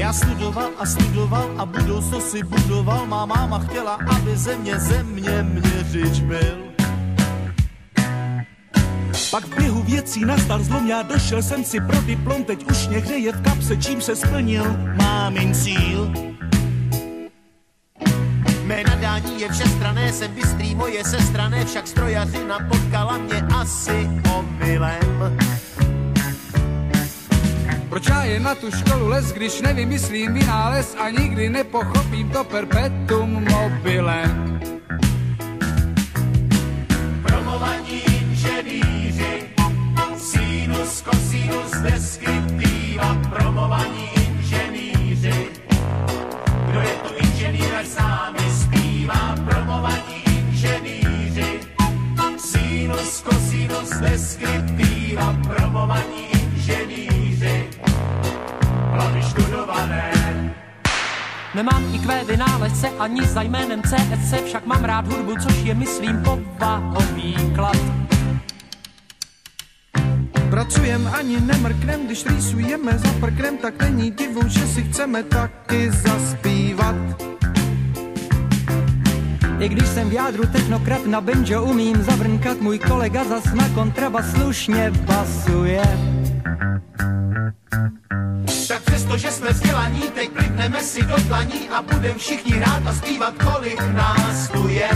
Já studoval a studoval a budoucnost si budoval. Má máma chtěla, aby země měřič byl. Pak v běhu věcí nastal zlom, já došel jsem si pro diplom, teď už mě hřeje v kapse, čím se splnil mámin cíl. Mé nadání je všestranné, jsem bystrý, moje sestrané, však strojařina potkala mě asi omylem. Proč já jen na tu školu les, když nevymyslím vynález a nikdy nepochopím to perpetuum mobilem. Promovaní inženýři, sinus, cosinus, deskriptiva, promovaní inženýři. Kdo je tu inženýr, ať s námi zpívá, promovaní inženýři, sinus, cosinus, deskriptiva, promovaní inženýři, hlavy študované. Nemám IQ vynálezce ani za jménem CSC, však mám rád hudbu, což je, myslím, povahový klad. Pracujem ani nemrknem, když rýsujeme za prknem, tak není divu, že si chceme taky zaspívat. I když jsem v jádru technokrat, na banjo umím zavrnkat, můj kolega zas na kontrabas slušně basuje. Tak přesto, že jsme vzdělaní, teď plivneme si do dlaní a budem všichni hrát a zpívat, kolik nás tu je.